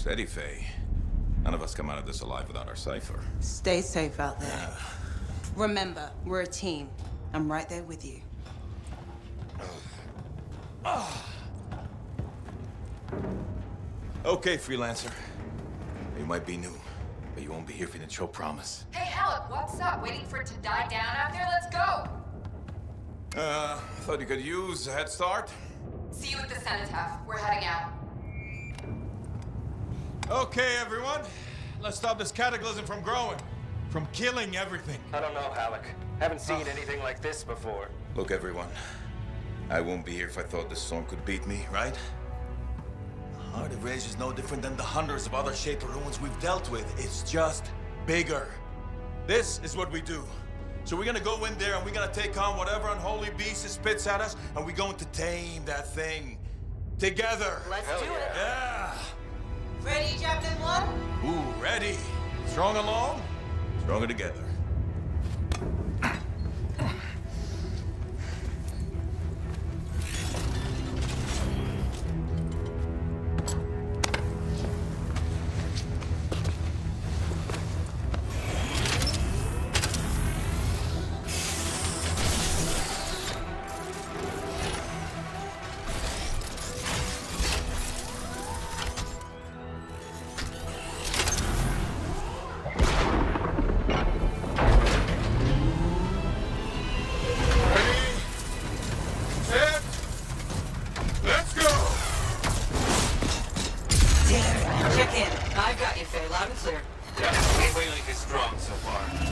Steady, Faye. None of us come out of this alive without our cipher. Stay safe out there. Remember, we're a team. I'm right there with you. Okay, freelancer. You might be new, but you won't be here if you didn't show promise. Hey, Alec, what's up? Waiting for it to die down out there? Let's go! Thought you could use a head start. See you at the cenotaph. We're heading out. Okay, everyone. Let's stop this cataclysm from growing. From killing everything. I don't know, Alec. Haven't seen anything like this before. Look, everyone. I won't be here if I thought this storm could beat me, right? Heart of Rage is no different than the hundreds of other Shaper ruins we've dealt with. It's just bigger. This is what we do. So we're gonna go in there and we're gonna take on whatever unholy beast it spits at us, and we're going to tame that thing. Together. Let's do it. Yeah. Ready, Javelin 1? Ooh, ready. Strong alone, stronger together.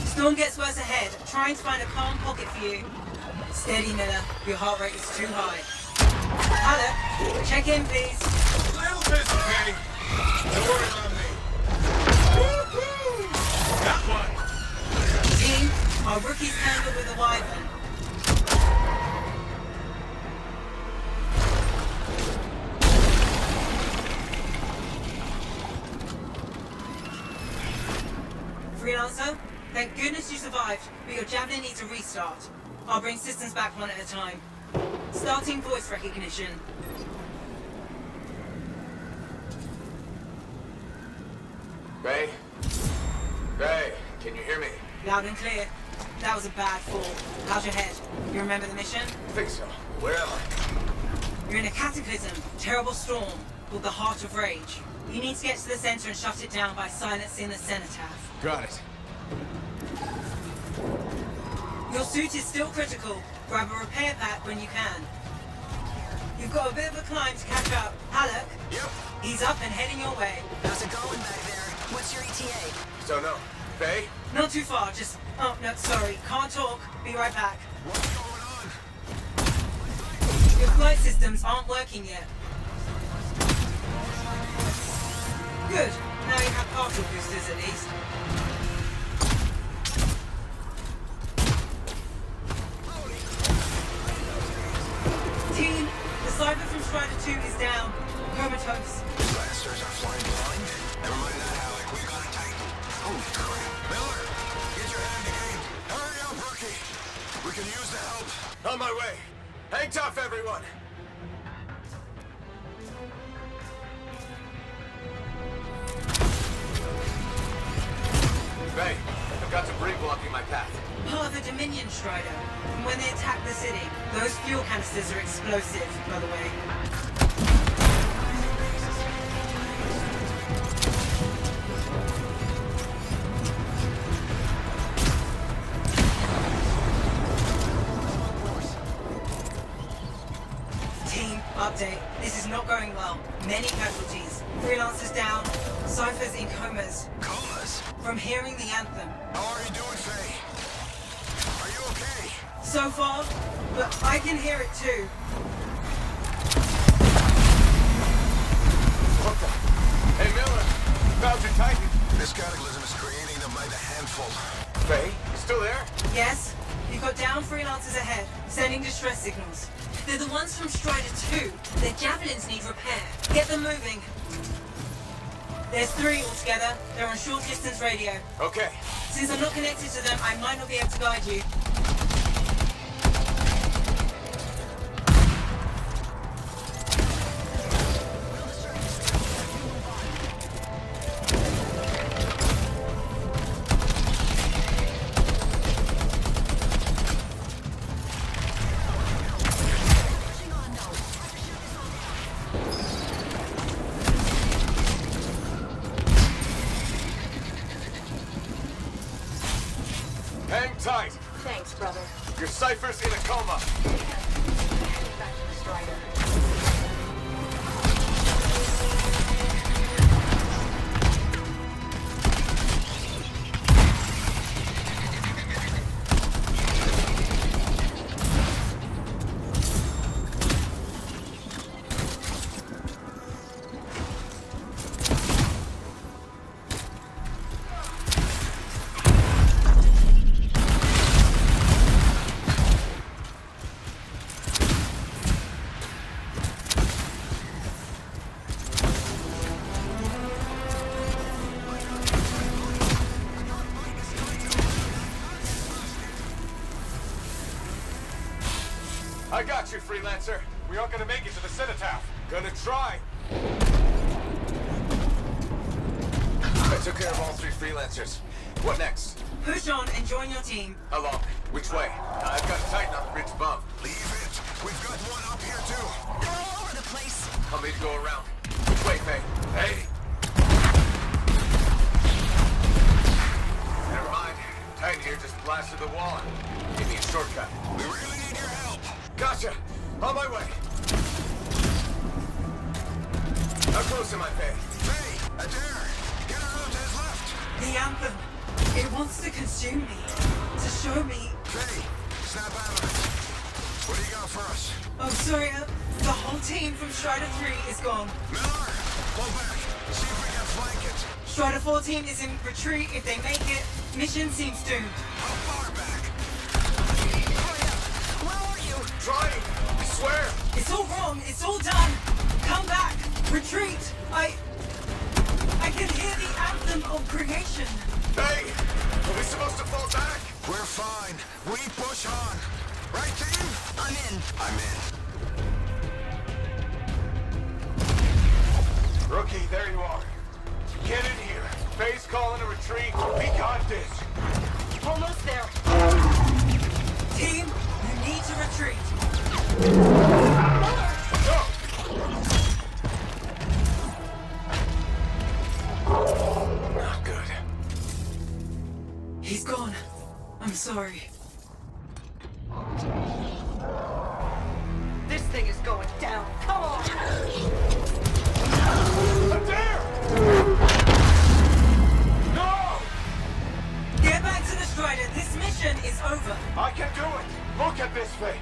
Storm gets worse ahead. Trying to find a calm pocket for you. Steady, Miller. Your heart rate is too high. Alec, check in, please. Little busy, Penny. Don't worry about me. Woo-hoo! Got one. Team, our rookie's handled with a wyvern. Freelancer, thank goodness you survived, but your Javelin needs a restart. I'll bring systems back one at a time. Starting voice recognition. Ray? Ray, can you hear me? Loud and clear. That was a bad fall. How's your head? You remember the mission? I think so. Where am I? You're in a cataclysm, terrible storm, called the Heart of Rage. You need to get to the center and shut it down by silencing the cenotaph. Got it. Your suit is still critical. Grab a repair pack when you can. You've got a bit of a climb to catch up. Alec? Yep. He's up and heading your way. How's it going back there? What's your ETA? Don't know. Faye? Not too far, just... Oh, no, sorry. Can't talk. Be right back. What's going on? Your flight systems aren't working yet. Good. Now you have partial boosters at least. Team, the Cyber from Strider 2 is down. Comatose. Blasters are flying blind. Never mind that, Alec. We got it tight. Holy crap. Miller, get your hand in the game. Hurry up, rookie. We can use the help. On my way. Hang tough, everyone. Faye, I've got debris blocking my path. Part of the Dominion Strider. And when they attack the city, those fuel canisters are explosive, by the way. Team, update. This is not going well. Many casualties. Freelancers down. Cypher's in comas. Comas? From hearing the Anthem. How are you doing, Faye? Are you okay? So far, but I can hear it too. What the? Hey, Miller. Found your Titan. This cataclysm is creating them by the handful. Faye, you still there? Yes? You've got down freelancers ahead, sending distress signals. They're the ones from Strider 2. Their javelins need repair. Get them moving. There's 3 altogether. They're on short distance radio. Okay. Since I'm not connected to them, I might not be able to guide you. tight. Thanks, brother. Your Cypher's in a coma. Back to the Strider. I got you, Freelancer. We aren't gonna make it to the Cenotaph. Gonna try. I took care of all 3 Freelancers. What next? Push on and join your team. How long? Which way? I've got Titan on the bridge above. Leave it. We've got one up here, too. They're all over the place. I'll need to go around. Which way, Faye? Hey! Never mind. Titan here just blasted the wall. Give me a shortcut. We really need your help. Gotcha! On my way! How close am I, Faye? Hey, Adair, get around to his left. The Anthem. It wants to consume me. To show me. Hey, snap out of it. What do you got for us? Oh, sorry. The whole team from Strider 3 is gone. Miller, pull back. See if we can flank it. Strider 4 team is in retreat. If they make it, mission seems doomed. How far back? Where are you? Trying! I swear! It's all wrong. It's all done. Come back. Retreat. I can hear the anthem of creation. Hey! Are we supposed to fall back? We're fine. We push on. Right, team? I'm in. I'm in. Rookie, there you are. Get in here. Faye's calling a retreat. We got this. Almost there. Team, you need to retreat. Go! Not good. He's gone. I'm sorry. This thing is going down. Come on. Adair! No! Get back to the Strider. This mission is over. I can do it! Look at this, Faye.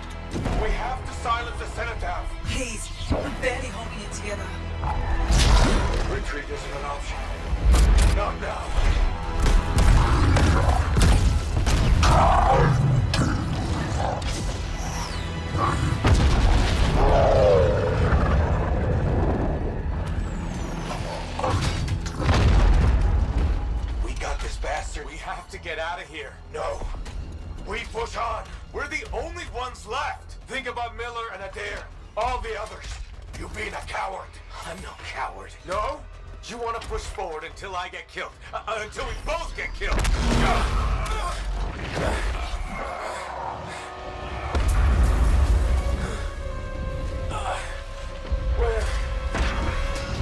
We have to silence the Cenotaph. Please, I'm barely holding it together. Retreat isn't an option. Not now. We got this bastard. We have to get out of here. No. We push on. We're the only ones left. Think about Miller and Adair. All the others. You being a coward. I'm no coward. No? You want to push forward until I get killed. Until we both get killed.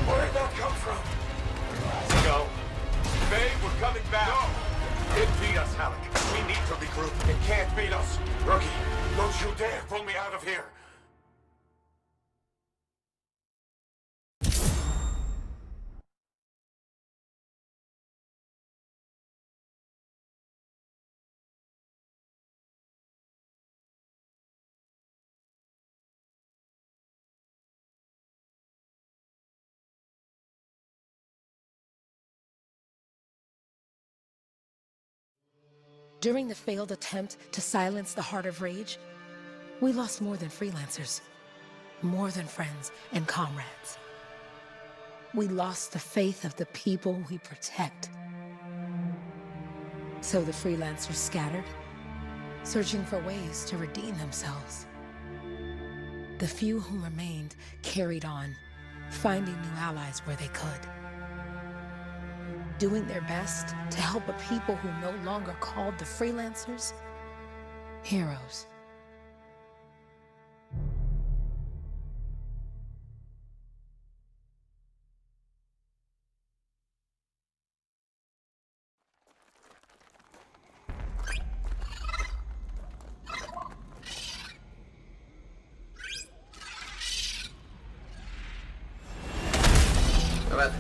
Where'd that come from? Let's go. Faye, we're coming back. No! It beat us, Halleck. We need to regroup. It can't beat us. Rookie, don't you dare pull me out of here. During the failed attempt to silence the Heart of Rage, we lost more than freelancers, more than friends and comrades. We lost the faith of the people we protect. So the freelancers scattered, searching for ways to redeem themselves. The few who remained carried on, finding new allies where they could. Doing their best to help a people who no longer called the freelancers heroes.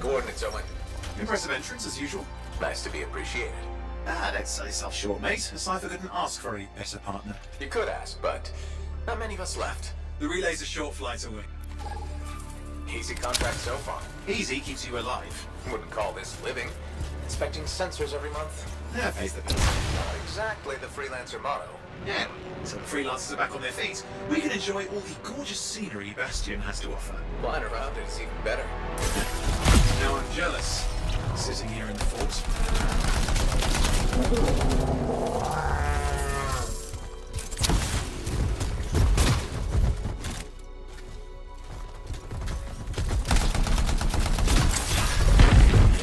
Coordinates, Owen. Impressive entrance, as usual. Nice to be appreciated. Don't sell yourself short, mate. A cipher couldn't ask for a better partner. You could ask, but not many of us left. The relay's a short flight away. Easy contract so far. Easy keeps you alive. Wouldn't call this living. Inspecting sensors every month. Yeah, pays the bills. Not exactly the freelancer motto. Yeah, so the freelancers are back on their feet. We can enjoy all the gorgeous scenery Bastion has to offer. Flying around it is even better. Now I'm jealous, sitting here in the fort.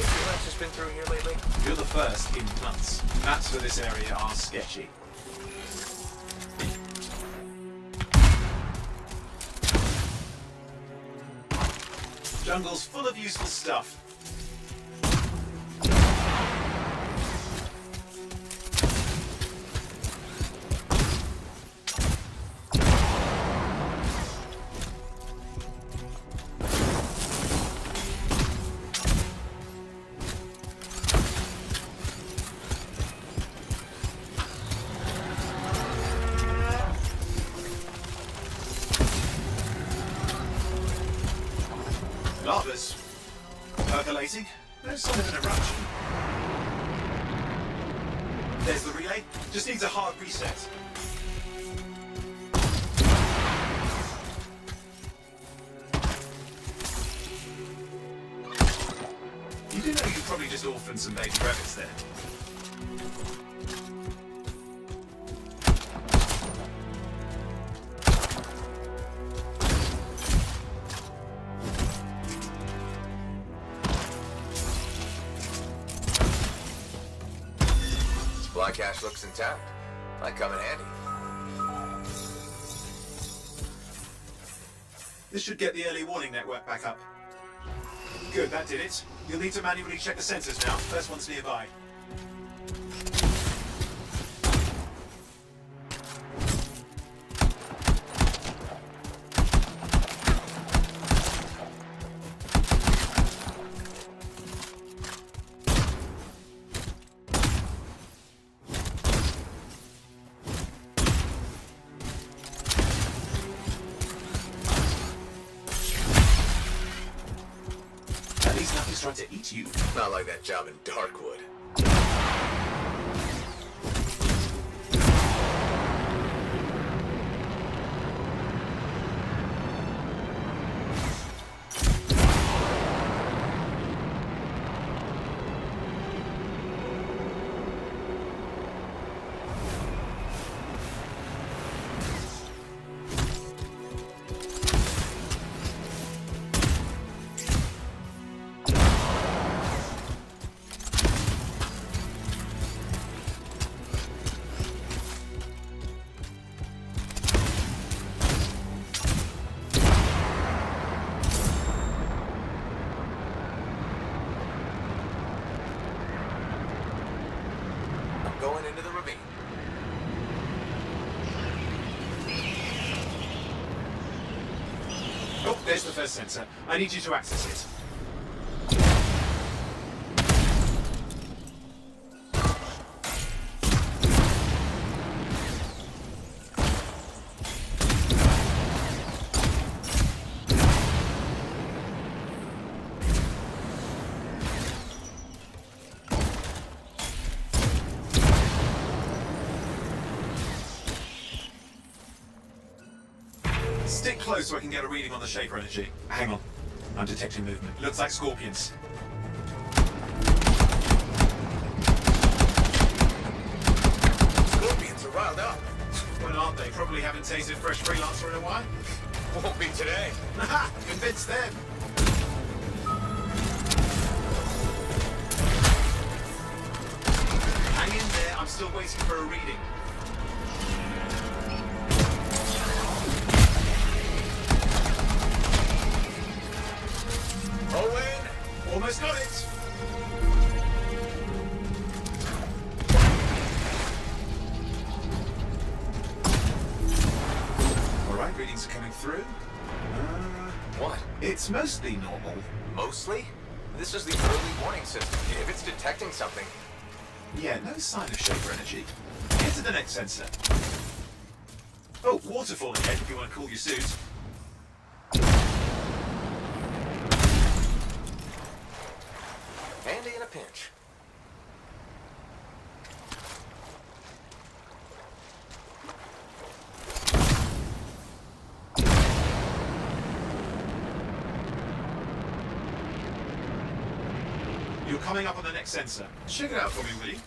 Freelancer's been through here lately? You're the first in months. Maps for this area are sketchy. Jungle's full of useful stuff. Lava's percolating. No sign of an eruption. There's the relay. Just needs a hard reset. You do know you probably just orphaned some baby rabbits there. Supply cache looks intact. Might come in handy. This should get the early warning network back up. Good, that did it. You'll need to manually check the sensors now. First one's nearby. At least nothing's trying to eat you. Not like that job in Darkwood. I'm going into the ravine. Oh, there's the first sensor. I need you to access it. Stick close so I can get a reading on the Shaper energy. Hang on. I'm detecting movement. Looks like scorpions. Scorpions are riled up. Well, aren't they? Probably haven't tasted fresh freelancer in a while. Won't be today. Haha! Convince them! Hang in there, I'm still waiting for a reading. Owen! Almost got it! Alright, readings are coming through. What? It's mostly normal. Mostly? This is the early warning system. If it's detecting something... Yeah, no sign of Shaper energy. Get to the next sensor. Oh, waterfall ahead if you want to cool your suit. Handy in a pinch. You're coming up on the next sensor. Check it out for me, will you?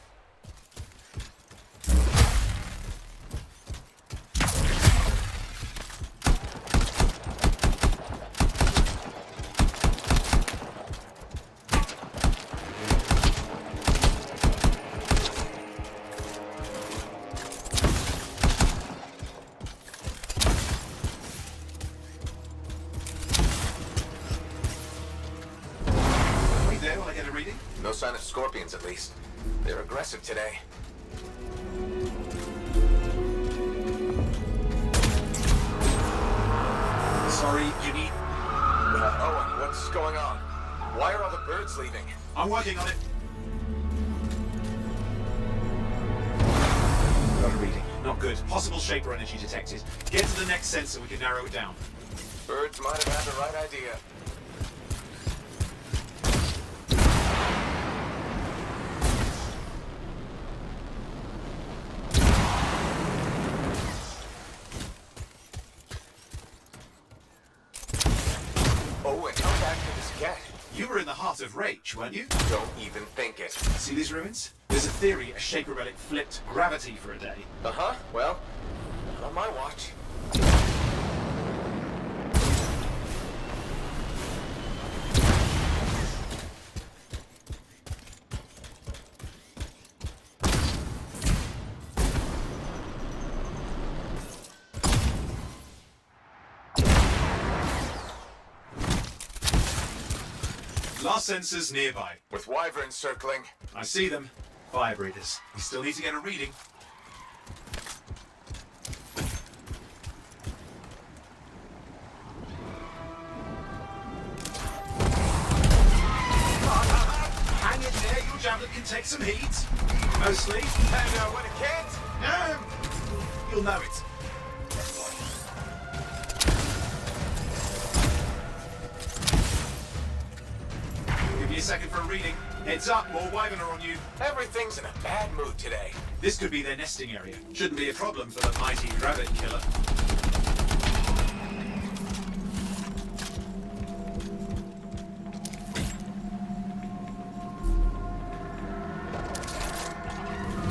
Wait there while I get a reading. No sign of scorpions, at least. They're aggressive today. Sorry, you need... Owen, what's going on? Why are all the birds leaving? I'm working on it. Got a reading. Not good. Possible Shaper energy detected. Get to the next sensor, we can narrow it down. Birds might have had the right idea. Owen, how bad could this get? You were in the heart of Rage, weren't you? Don't even think it. See these ruins? There's a theory a Shaper relic flipped gravity for a day. Uh-huh. Well, not on my watch. Last sensors nearby. With wyverns circling. I see them. Fire breathers. We still need to get a reading. Hang in there, your javelin can take some heat. Mostly. And when it can't, You'll know it. Give me a second for a reading. Heads up, more wyvern are on you. everything's in a bad mood today. This could be their nesting area. Shouldn't be a problem for the mighty rabbit killer.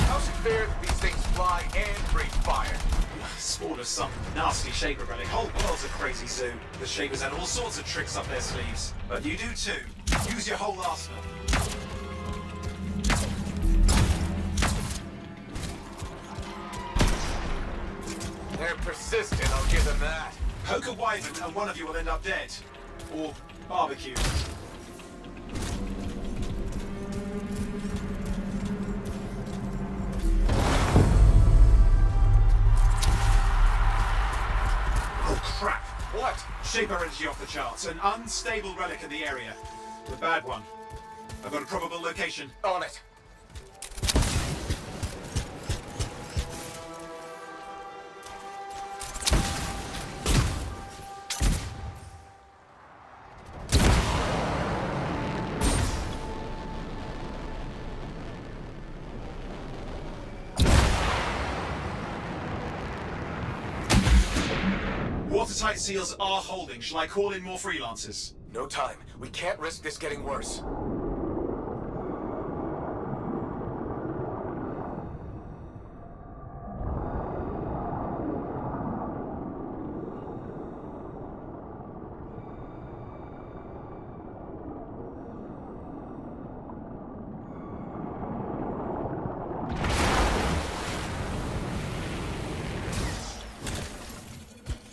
How's it fair that these things fly and breathe fire? Spawn of some nasty Shaper relic. Whole world's a crazy zoo. The Shapers had all sorts of tricks up their sleeves. But you do too. Use your whole arsenal. They're persistent, I'll give them that. Poke a wyvern and one of you will end up dead. Or barbecued. Oh crap! What? Shaper energy off the charts. An unstable relic in the area. The bad one. I've got a probable location. On it. Watertight seals are holding. Shall I call in more freelancers? No time. We can't risk this getting worse.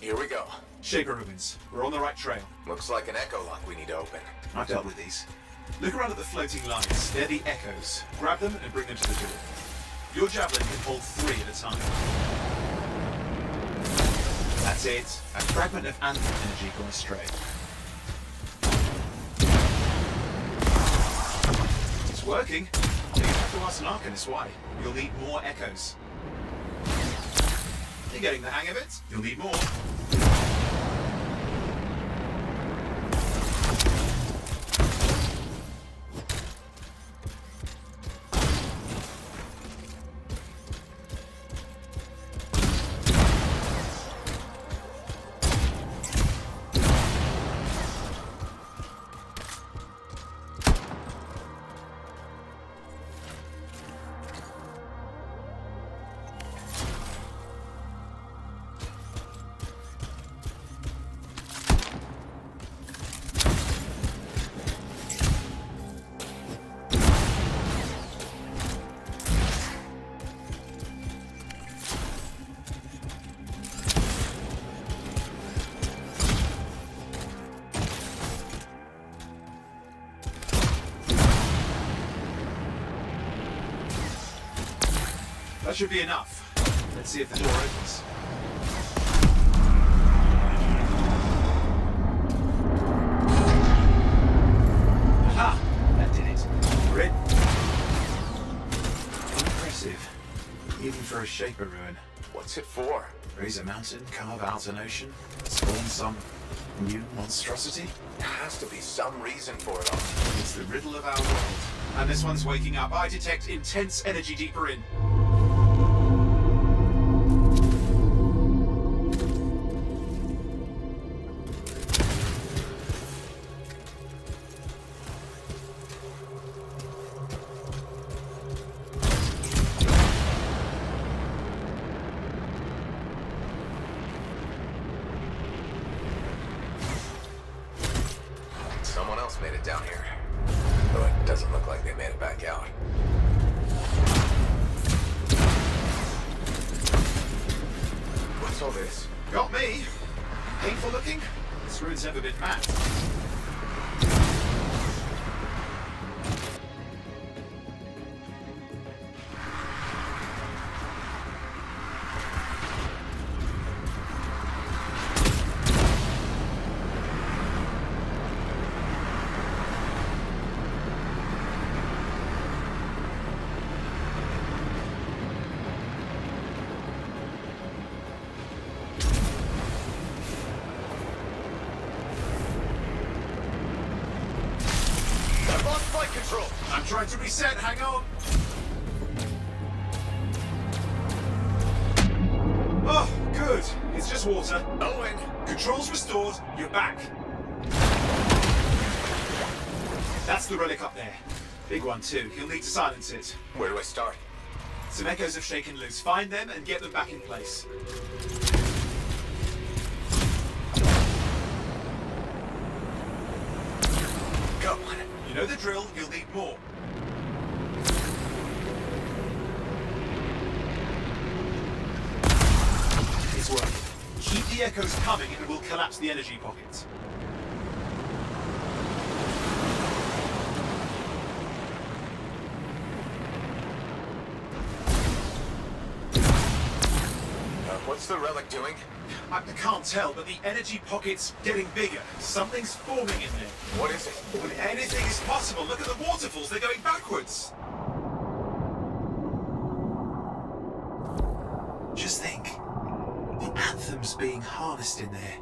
Here we go. Shaper ruins. We're on the right trail. Looks like an echo lock we need to open. I've dealt with these. Look around at the floating lights. They're the echoes. Grab them and bring them to the door. Your javelin can hold 3 at a time. That's it. A fragment of Anthem energy gone astray. working. You have to ask an Arcanist why. You'll need more echoes. You're getting the hang of it. You'll need more. That should be enough. Let's see if the door opens. Aha! That did it. We're in. Impressive. Even for a Shaper ruin. What's it for? Raise a mountain, carve out an ocean, spawn some new monstrosity? There has to be some reason for it all. It's the riddle of our world. And this one's waking up. I detect intense energy deeper in. Someone else made it down here. Though it doesn't look like they made it back out. What's all this? Got me. Painful looking? This ruin's never been mapped. I've lost flight control! I'm trying to reset, hang on. Oh, good. It's just water. Owen! Controls restored, you're back. That's the relic up there. Big one too. You'll need to silence it. Where do I start? Some echoes have shaken loose. Find them and get them back in place. Go on. You know the drill, you'll need more. It's working. Keep the echoes coming and we'll collapse the energy pockets. What's the relic doing? I can't tell, but the energy pocket's getting bigger. Something's forming in there. What is it? Well, anything is possible. Look at the waterfalls, they're going backwards. Just think. The Anthem's being harnessed in there.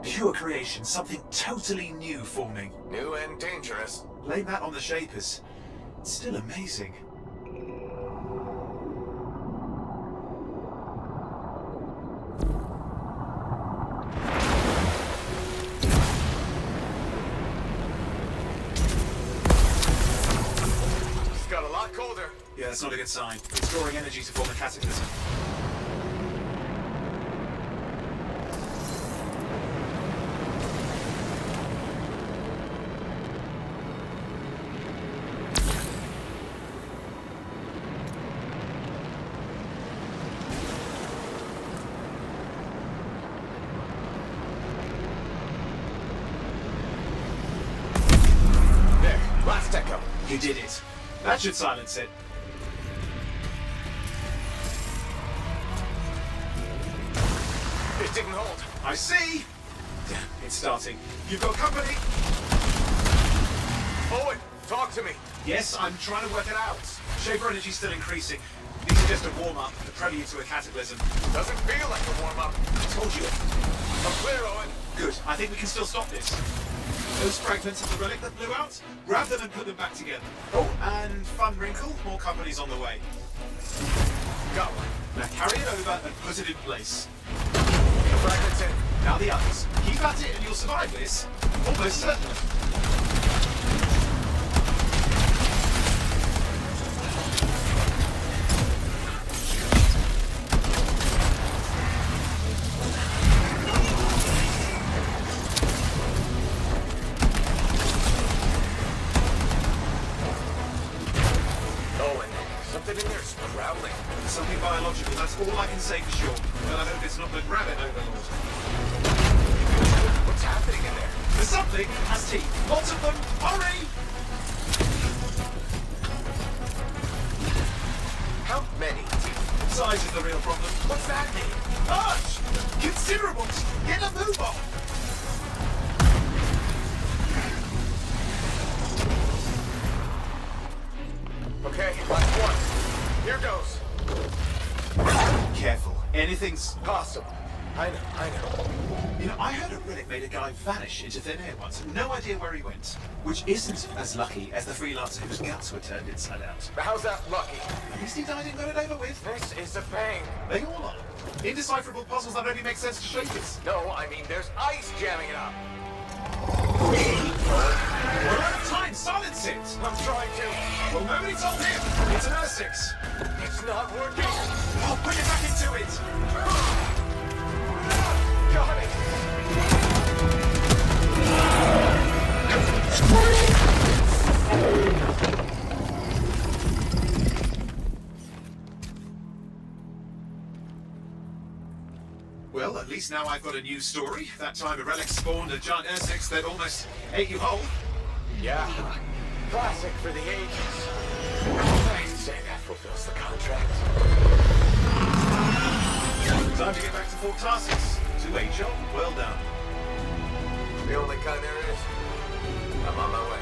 Pure creation, something totally new forming. New and dangerous. Blame that on the Shapers. It's still amazing. It's got a lot colder. Yeah, that's not a good sign. It's drawing energy to form a cataclysm. There, last echo. You did it. That should silence it. It didn't hold. I see! Damn, it's starting. You've got company! Owen, Talk to me. Yes, I'm trying to work it out. Shaper energy's still increasing. These are just a warm-up, a prelude to a cataclysm. Doesn't feel like a warm-up. I told you. I'm clear, Owen. Good. I think we can still stop this. Those fragments of the relic that blew out, grab them and put them back together. Oh, and fun wrinkle, more companies on the way. Got one. Now carry it over and put it in place. The fragment's in. Now the others. Keep at it and you'll survive this. Almost certainly. Owen, something in there's growling. Something biological, that's all I can say for sure. But I hope it's not the Gravit Overlord. What's happening in there? The something has teeth. Lots of them. Hurry! How many? Size is the real problem. What's that mean? Large! Considerable! Get a move on! Okay, last one. Here goes. Careful. Anything's... Possible. I know. You know, I heard a relic made a guy vanish into thin air once. No idea where he went. Which isn't as lucky as the freelancer whose guts were turned inside out. How's that lucky? At least he died and got it over with. This is a pain. They all are. Indecipherable puzzles that only make sense to shapers. No, I mean there's ice jamming it up. We're out of time. Silence it. I'm trying to. Well, nobody told him. It's an R6. It's not working. Oh, put it back into it. Got it. Well, at least now I've got a new story. That time a relic spawned a giant R6 that almost ate you whole. Yeah. Classic for the ages. I'd say that fulfills the contract. Time to get back to Fort Tarsus. To a job well done. The only kind there is. I'm on my way.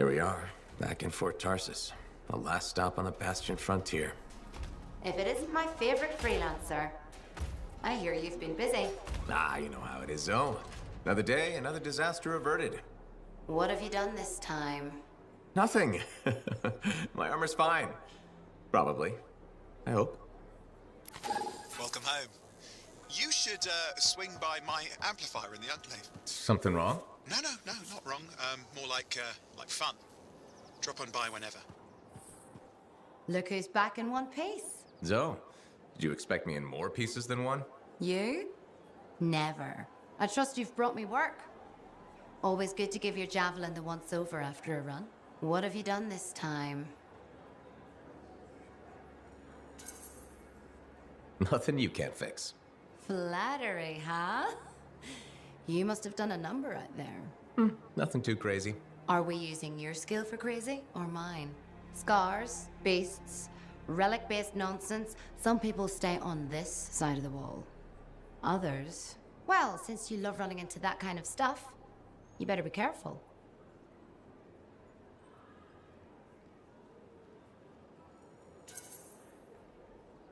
Here we are, back in Fort Tarsus. The last stop on the Bastion frontier. If it isn't my favorite freelancer. I hear you've been busy. Ah, you know how it is, Zoe. Another day, another disaster averted. What have you done this time? Nothing. My armor's fine. Probably. I hope. Welcome home. You should swing by my amplifier in the Enclave. Something wrong? No, not wrong. More like fun. Drop on by whenever. Look who's back in one piece. Zoe, did you expect me in more pieces than one? You? Never. I trust you've brought me work. Always good to give your javelin the once-over after a run. What have you done this time? Nothing you can't fix. Flattery, huh? You must have done a number out there. Nothing too crazy. Are we using your skill for crazy or mine? Scars, beasts, relic-based nonsense. Some people stay on this side of the wall. Others, well, since you love running into that kind of stuff, you better be careful.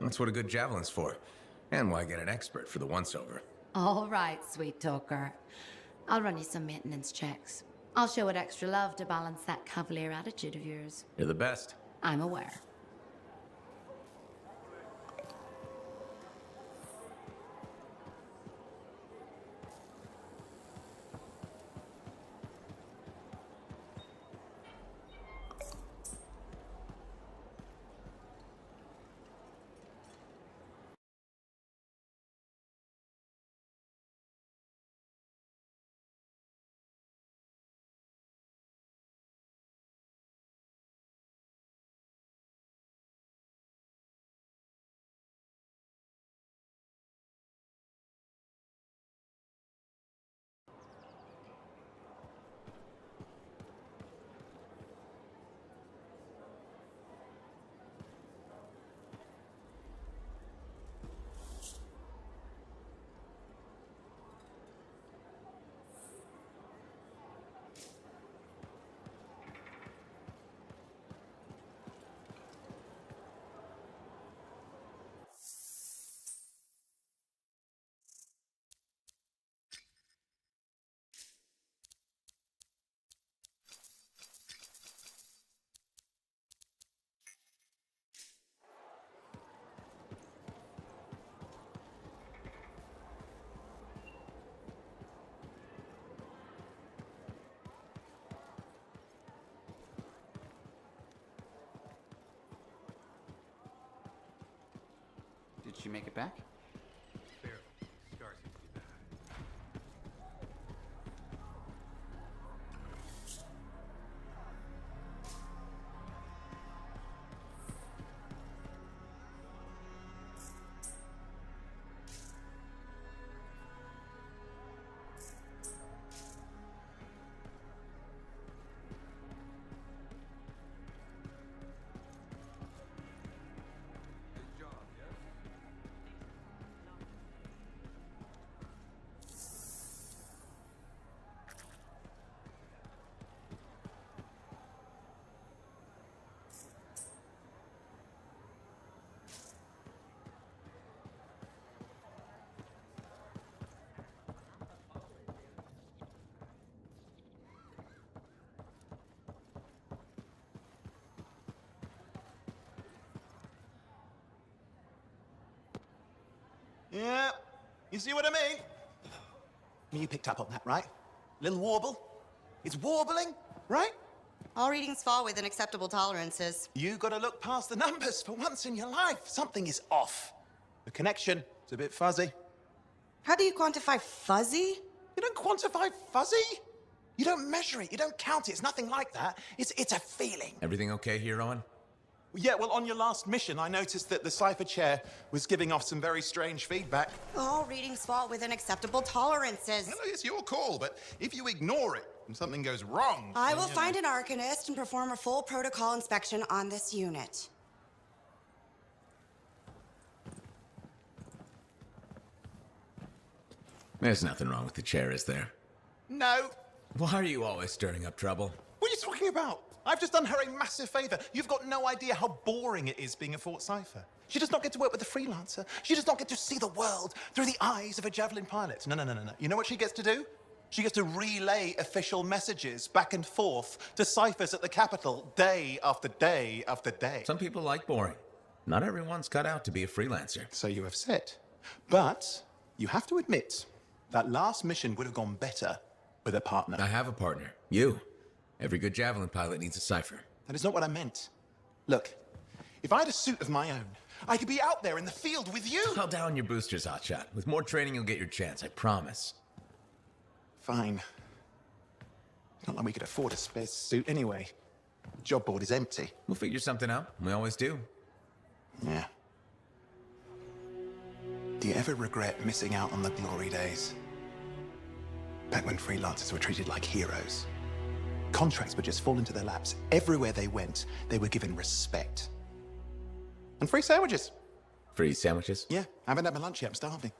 That's what a good javelin's for. And why get an expert for the once-over. All right, sweet talker. I'll run you some maintenance checks. I'll show it extra love to balance that cavalier attitude of yours. You're the best. I'm aware. Did she make it back? Barely. Scars seem to be bad. Good job, yes? Yeah, you see what I mean? You picked up on that, right? Little warble? It's warbling, right? All readings fall within acceptable tolerances. You gotta look past the numbers for once in your life. Something is off. The connection is a bit fuzzy. How do you quantify fuzzy? You don't quantify fuzzy? You don't measure it, you don't count it, it's nothing like that. It's a feeling. Everything okay here, Owen? Yeah, well, on your last mission, I noticed that the cipher chair was giving off some very strange feedback. All readings fall within acceptable tolerances. Well, it's your call, but if you ignore it and something goes wrong... I will find an arcanist and perform a full protocol inspection on this unit. There's nothing wrong with the chair, is there? No. Why are you always stirring up trouble? What are you talking about? I've just done her a massive favor. You've got no idea how boring it is being a Fort Cypher. She does not get to work with a freelancer. She does not get to see the world through the eyes of a Javelin pilot. No. You know what she gets to do? She gets to relay official messages back and forth to ciphers at the Capitol day after day after day. Some people like boring. Not everyone's cut out to be a freelancer. So you have said. But you have to admit, that last mission would have gone better with a partner. I have a partner. You. Every good Javelin pilot needs a cipher. That is not what I meant. Look, if I had a suit of my own, I could be out there in the field with you. I'll down your boosters, Hotshot. With more training, you'll get your chance, I promise. Fine. Not like we could afford a spare suit anyway. The job board is empty. We'll figure something out. We always do. Yeah. Do you ever regret missing out on the glory days? Back when freelancers were treated like heroes. Contracts would just fall into their laps. Everywhere they went, they were given respect. And free sandwiches. Free sandwiches? Yeah, I haven't had my lunch yet. I'm starving.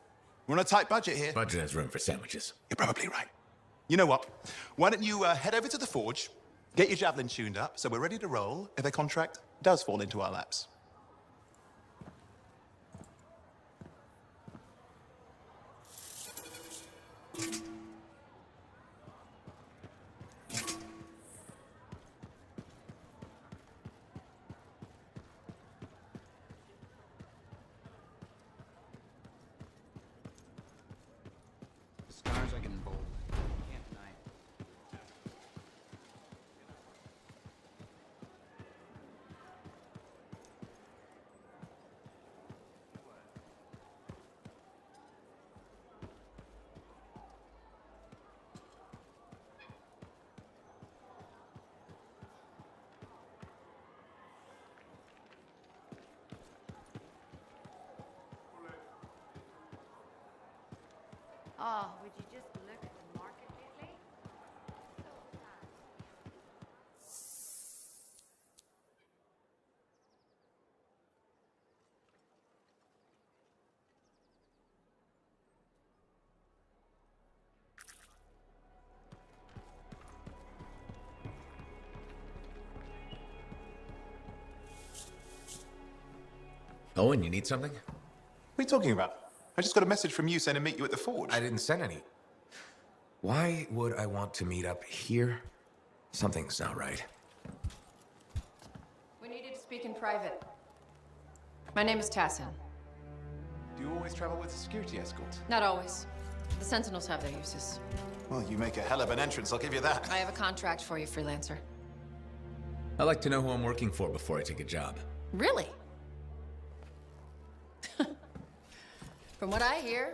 We're on a tight budget here. Budget has room for sandwiches. You're probably right. You know what? Why don't you head over to the forge, get your Javelin tuned up, so we're ready to roll if a contract does fall into our laps. Stars I can bold. Can't deny. Oh, would you just look at the market lately? So sad. Owen, you need something? What are you talking about? I just got a message from you saying to meet you at the forge. I didn't send any. Why would I want to meet up here? Something's not right. We needed to speak in private. My name is Tassin. Do you always travel with a security escort? Not always. The Sentinels have their uses. Well, you make a hell of an entrance, I'll give you that. I have a contract for you, freelancer. I like to know who I'm working for before I take a job. Really? From what I hear,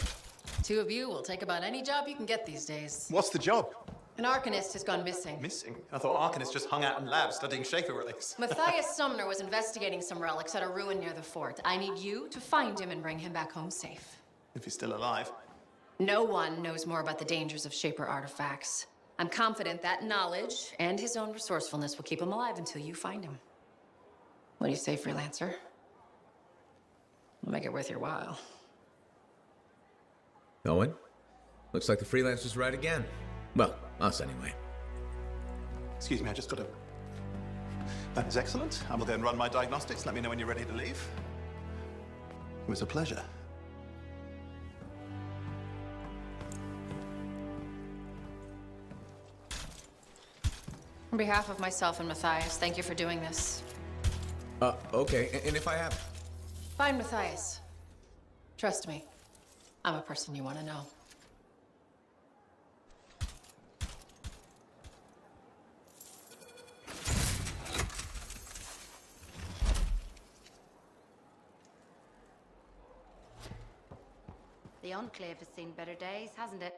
two of you will take about any job you can get these days. What's the job? An Arcanist has gone missing. Missing? I thought Arcanists just hung out in labs studying Shaper relics. Matthias Sumner was investigating some relics at a ruin near the fort. I need you to find him and bring him back home safe. If he's still alive. No one knows more about the dangers of Shaper artifacts. I'm confident that knowledge and his own resourcefulness will keep him alive until you find him. What do you say, freelancer? We'll make it worth your while. Owen? Looks like the freelancer's right again. Well, us anyway. Excuse me, I just got to... That is excellent. I will go and run my diagnostics. Let me know when you're ready to leave. It was a pleasure. On behalf of myself and Matthias, thank you for doing this. Okay, and if I have... Find Matthias. Trust me, I'm a person you want to know. The Enclave has seen better days, hasn't it?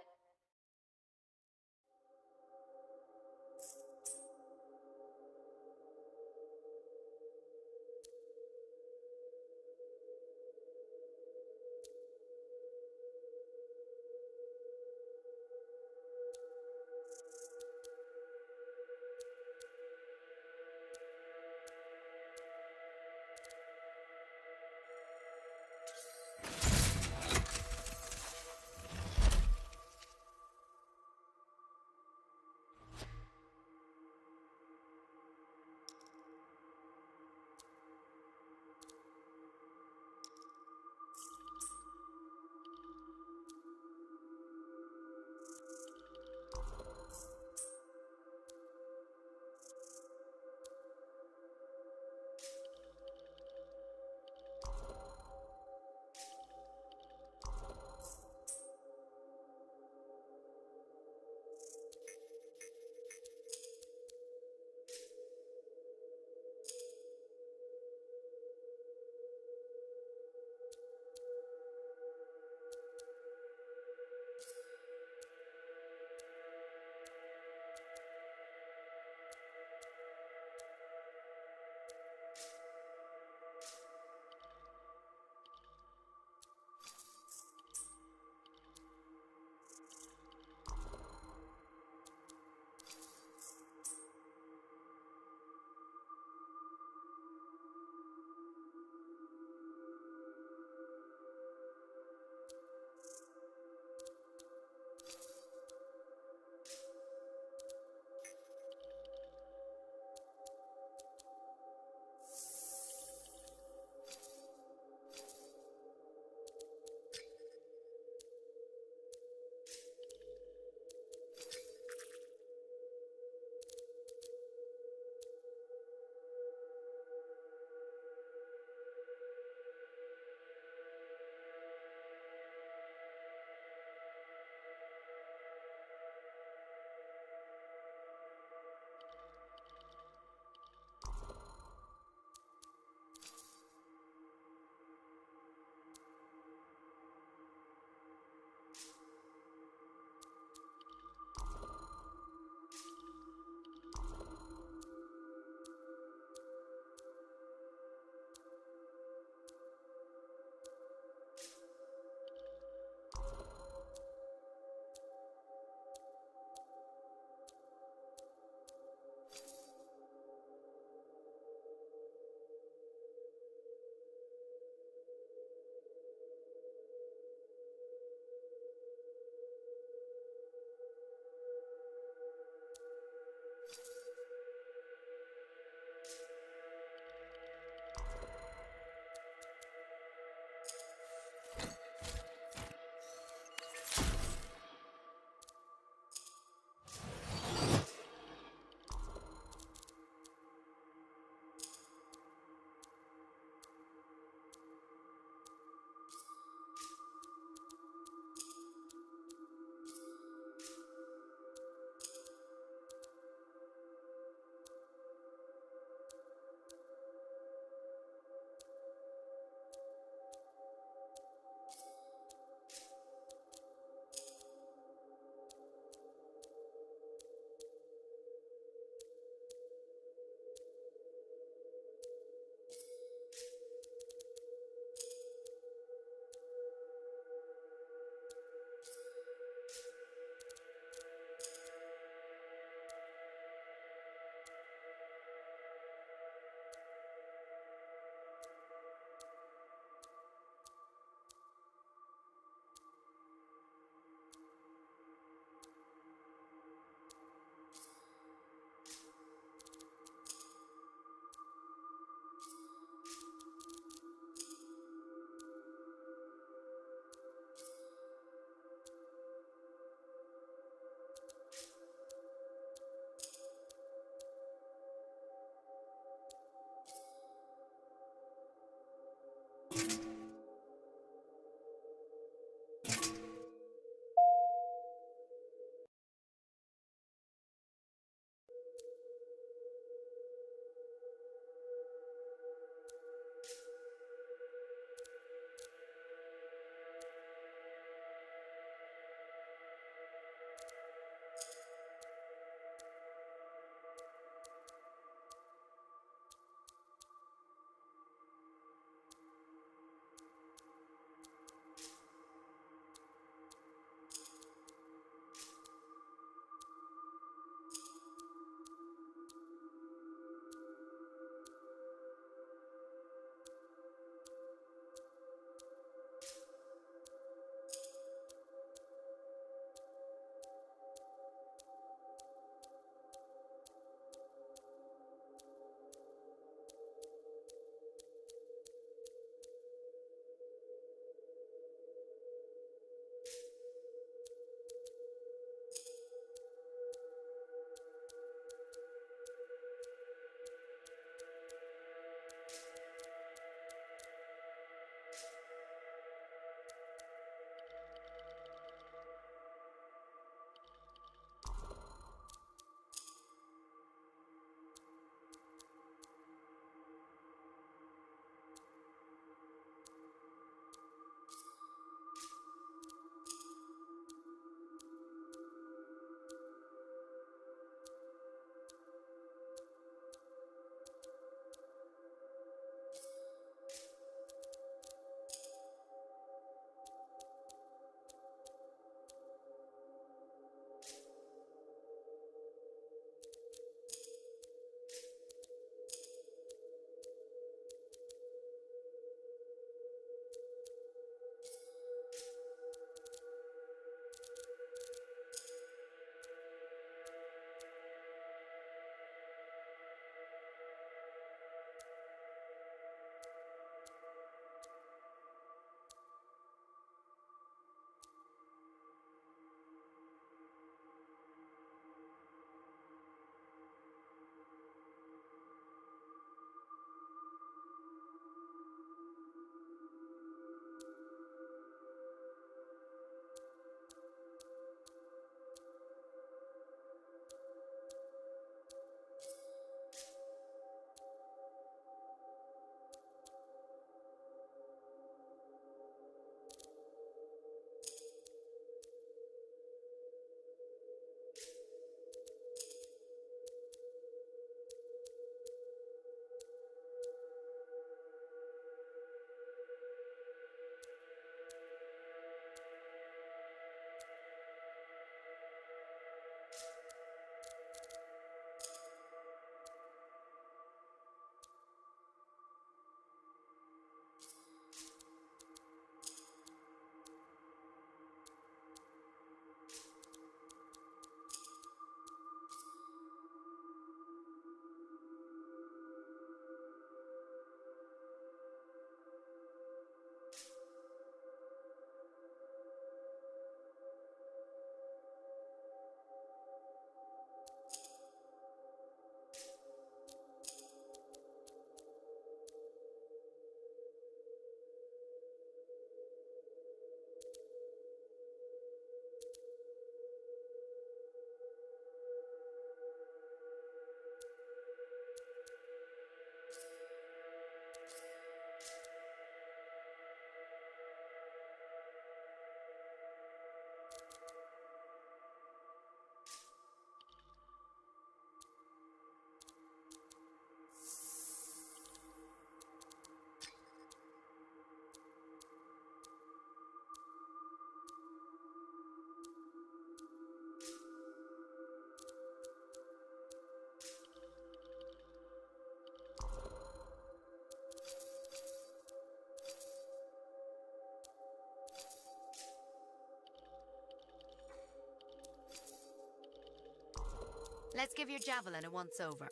Let's give your javelin a once-over.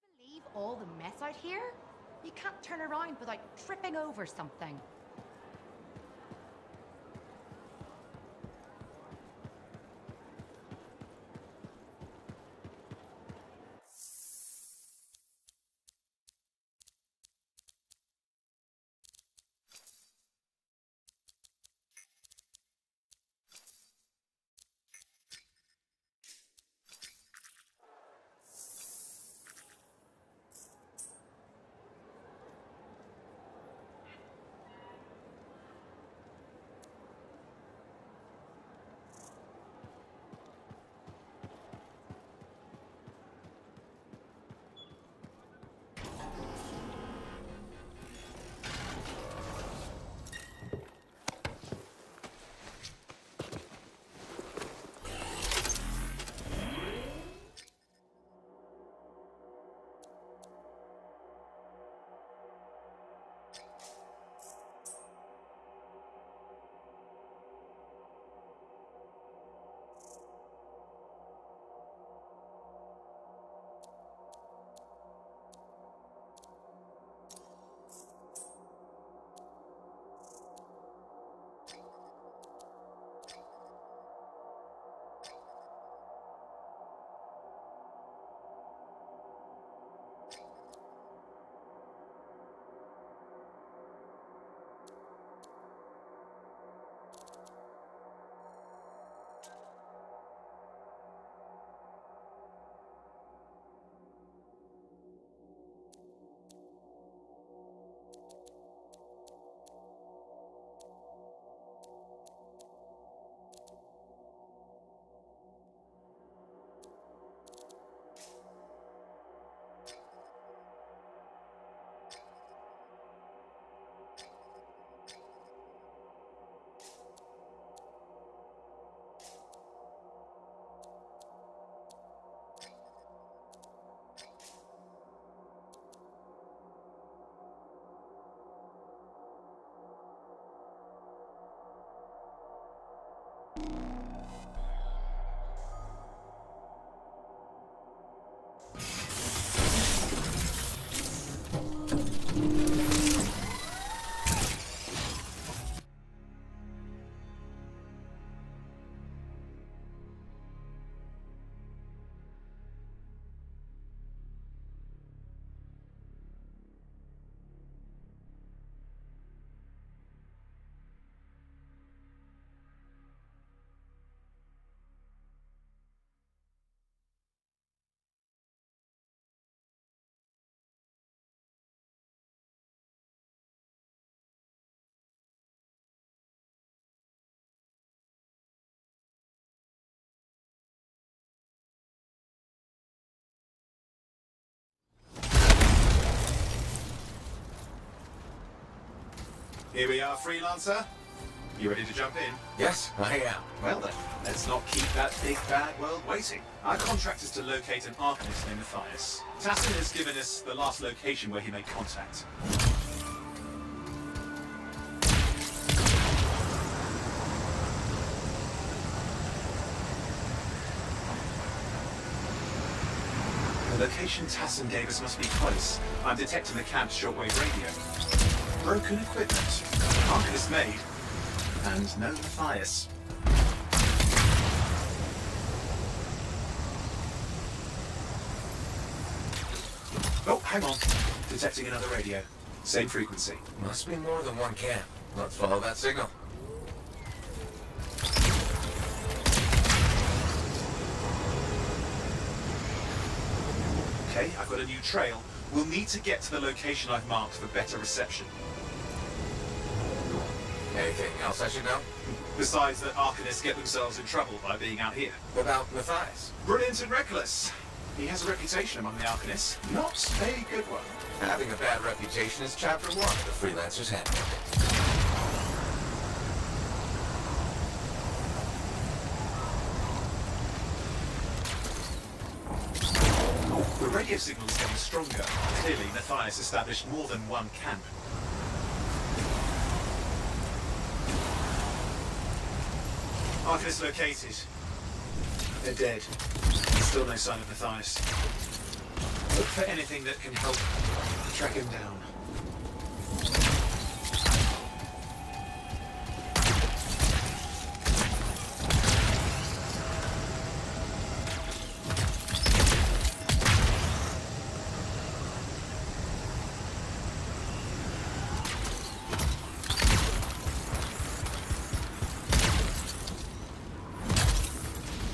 Can you believe all the mess out here? You can't turn around without tripping over something. Here we are, Freelancer. You ready to jump in? Yes, I am. Well then, let's not keep that big bad world waiting. Our contract is to locate an Arcanist named Matthias. Tassin has given us the last location where he made contact. The location Tassin gave us must be close. I'm detecting the camp's shortwave radio. Broken equipment. Arcanist made. And no Matthias. Oh, hang on. Detecting another radio. Same frequency. Must be more than one camp. Let's follow that signal. Okay, I've got a new trail. We'll need to get to the location I've marked for better reception. Anything else I should know? Besides that Arcanists get themselves in trouble by being out here. What about Matthias? Brilliant and reckless. He has a reputation among the Arcanists. Not a good one. Having a bad reputation is chapter 1 of the Freelancer's Handbook. radio signal is getting stronger. Clearly, Matthias established more than one camp. Arcanist located. They're dead. Still no sign of Matthias. Look for anything that can help track him down.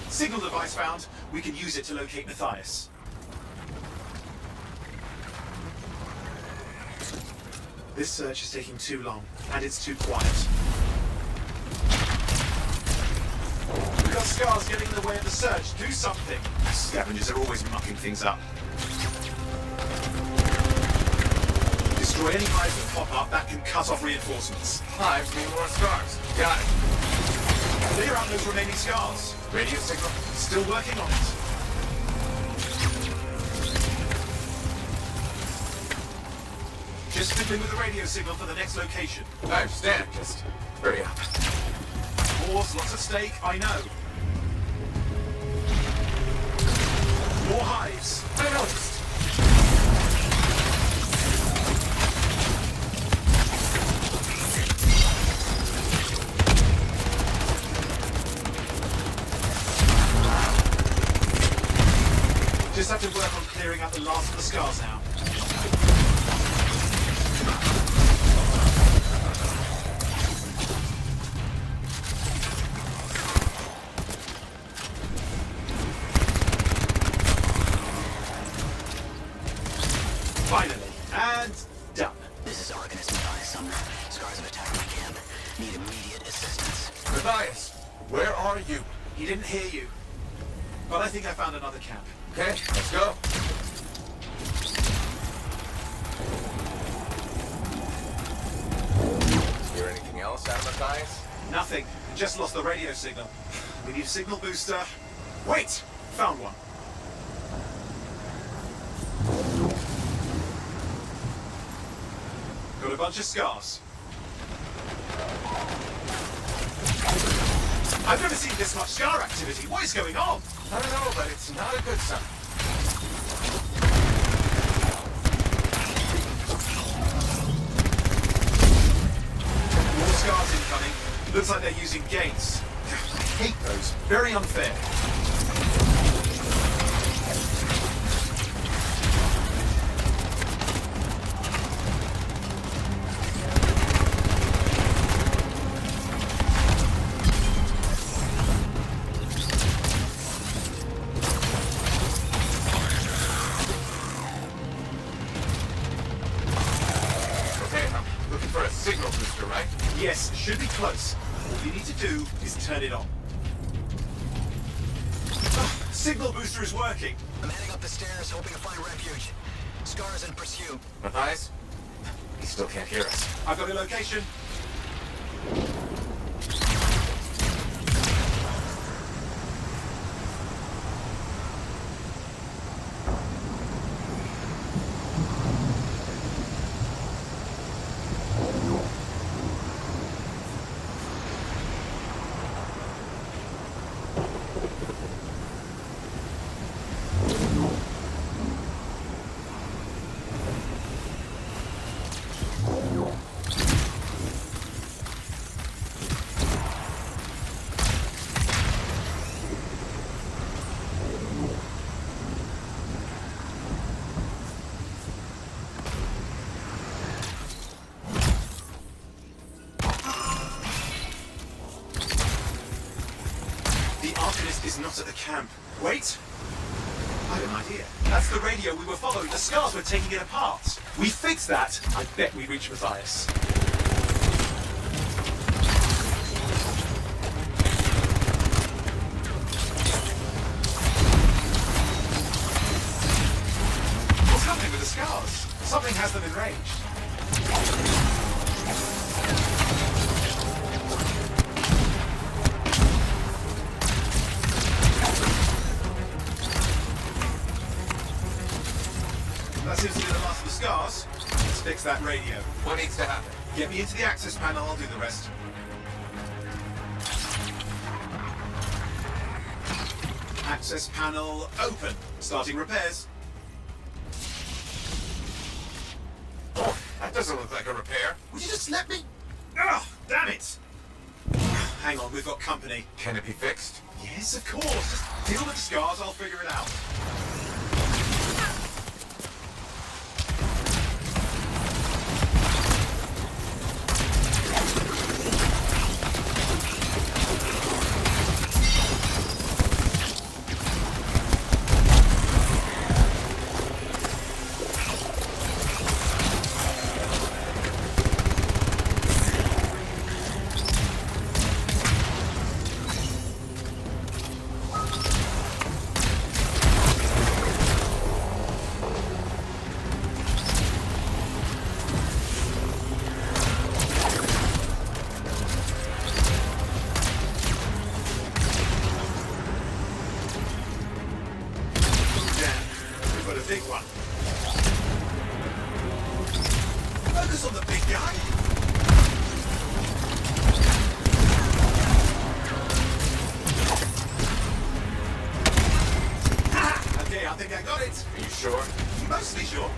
Signal device found. We can use it to locate Matthias. This search is taking too long, and it's too quiet. We've got scars getting in the way of the search. Do something. Scavengers are always mucking things up. Destroy any hives that pop up. That can cut off reinforcements. Hives mean more scars. Got it. Clear out those remaining scars. Radio signal. Still working on it. Just fiddling with the radio signal for the next location. I understand. Just hurry up. Wars, lots at stake, I know. More hives. I noticed. Just have to work on clearing out the last of the scars now. Finally, and done. This is Arcanist Matthias Sumner. Scars have attacked my camp. Need immediate assistance. Matthias, where are you? He didn't hear you. But I think I found another camp. Okay, let's go. Hear anything else out of Matthias? Nothing. Just lost the radio signal. We need a signal booster. Wait! Found one. Got a bunch of scars. I've never seen this much scar activity. What is going on? I don't know, but it's not a good sign. More scars incoming. Looks like they're using gates. I hate those. Very unfair. Yes, should be close. All you need to do is turn it on. Signal booster is working. I'm heading up the stairs, hoping to find refuge. Scars in pursuit. Matthias? He still can't hear us. I've got a location. Is not at the camp. Wait! I have an idea. That's the radio we were following. The scars were taking it apart. We fixed that. I bet we reach Matthias. What's happening with the scars? Something has them enraged. That seems to be the last of the scars. Let's fix that radio. What needs to happen? Get me into the access panel, I'll do the rest. Access panel open. Starting repairs. Oh, that doesn't look like a repair. Would you just let me? Ugh, damn it! Hang on, we've got company. Can it be fixed? Yes, of course. Just deal with the scars, I'll figure it out. Big one. Focus on the big guy. Okay, I think I got it. Are you sure? Mostly sure.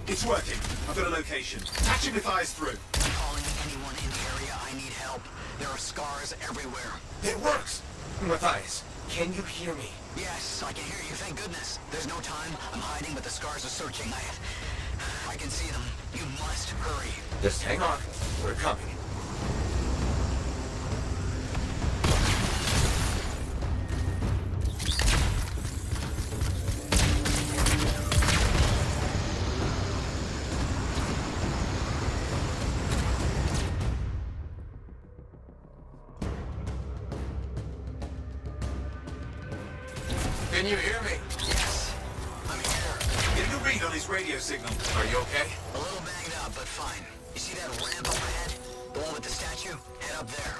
It's working. I've got a location. Patching with eyes through. Calling anyone in the area, I need help. There are scars everywhere. It works! Matthias, can you hear me? Yes, I can hear you, thank goodness. There's no time. I'm hiding, but the scars are searching. I can see them. You must hurry. Just hang on. We're coming. Can you hear me? Yes, I'm here. Getting a read on his radio signal. Are you okay? A little banged up, but fine. You see that ramp up ahead? The one with the statue? Head up there.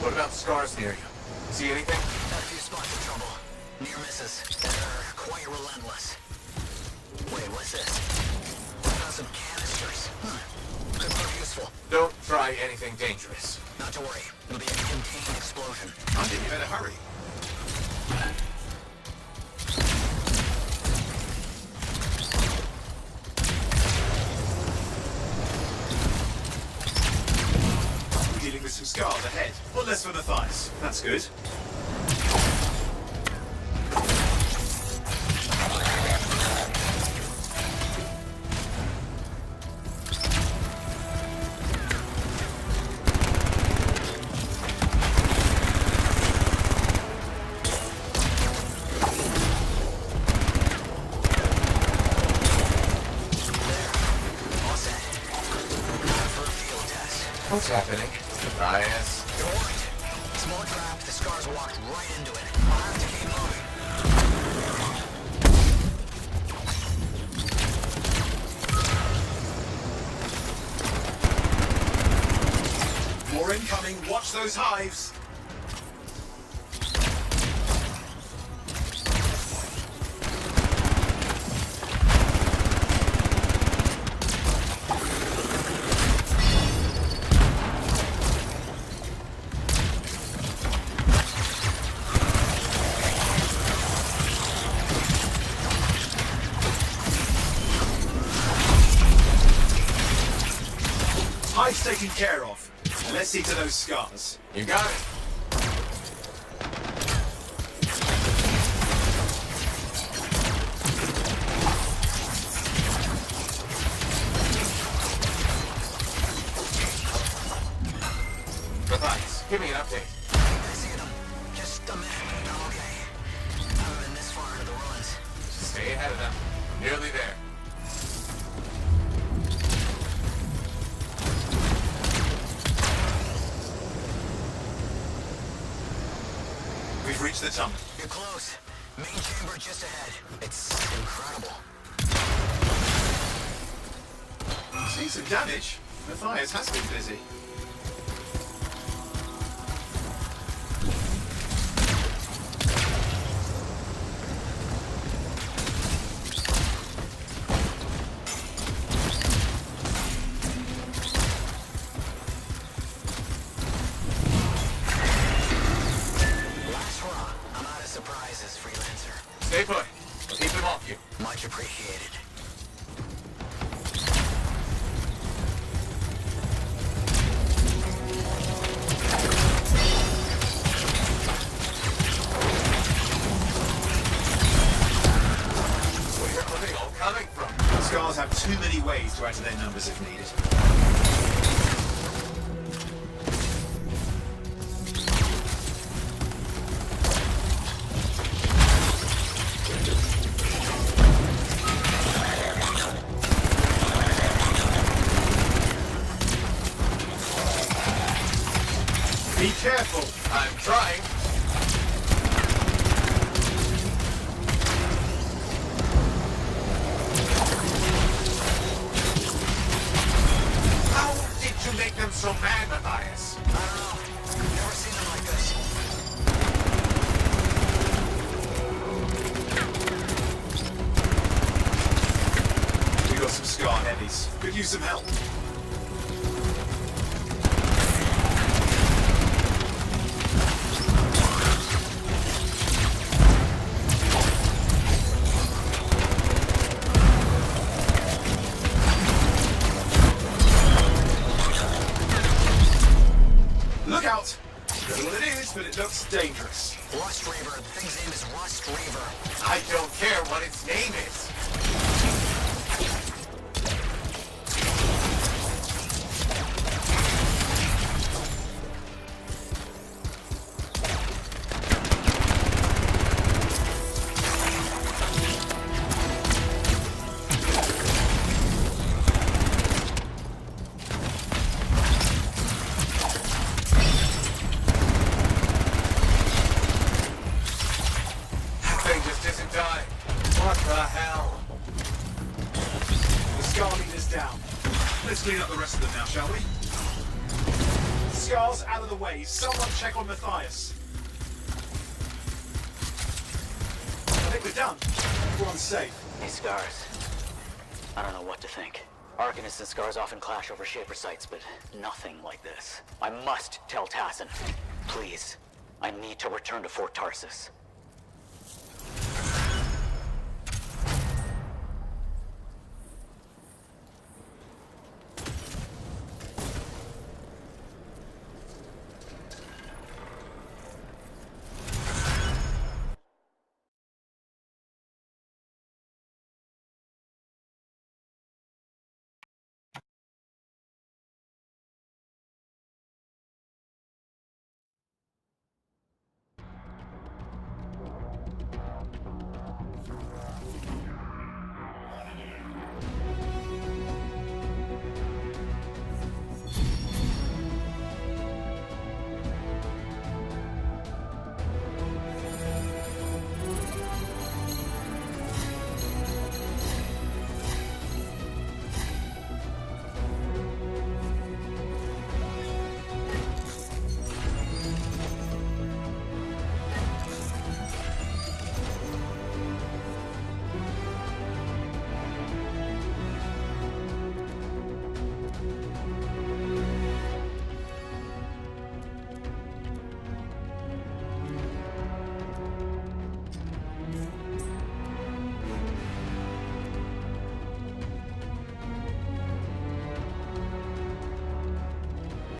What about scars near you? See anything? Got a few spots of trouble. Near misses. They're quite relentless. Wait, what's this? Found some canisters. Could prove useful. Don't try anything dangerous. Not to worry. It'll be a contained explosion. I think you better hurry. We're dealing with some scars ahead. One less for Matthias. That's good. What's happening? Matthias. You're right. Small trap. The scars walked right into it. I'll have to keep moving. More incoming. Watch those hives. Hive's taken care of. Let's see to those scars. You got it. Matthias, give me an update. I see them. Just a minute. I'm okay. Haven't been this far into the ruins. Stay ahead of them. Nearly there. We've reached the tunnel. You're close. Main chamber just ahead. It's incredible. See some damage. Matthias has been busy. Last hurrah. I'm out of surprises, freelancer. Stay put. We'll keep them off you. Much appreciated. Where are they all coming from? Scars have too many ways to add to their numbers if needed. Be careful. I'm trying. How did you make them so mad, Matthias? I don't know. Never seen them like this. We got some Scar heavies. Could use some help. Look out! Don't know what it is, but it looks dangerous. Rust Reaver. The thing's name is Rust Reaver. I don't care what its name is. That thing just isn't dying. What the hell? The Scar leader's down. Let's clean up the rest of them now, shall we? Scar's out of the way. Someone check on Matthias. I think we're done. Everyone's safe. Hey, Scars. I don't know what to think. Arcanists and Scars often clash over Shaper sites, but nothing like this. I must tell Tassin. Please. I need to return to Fort Tarsus.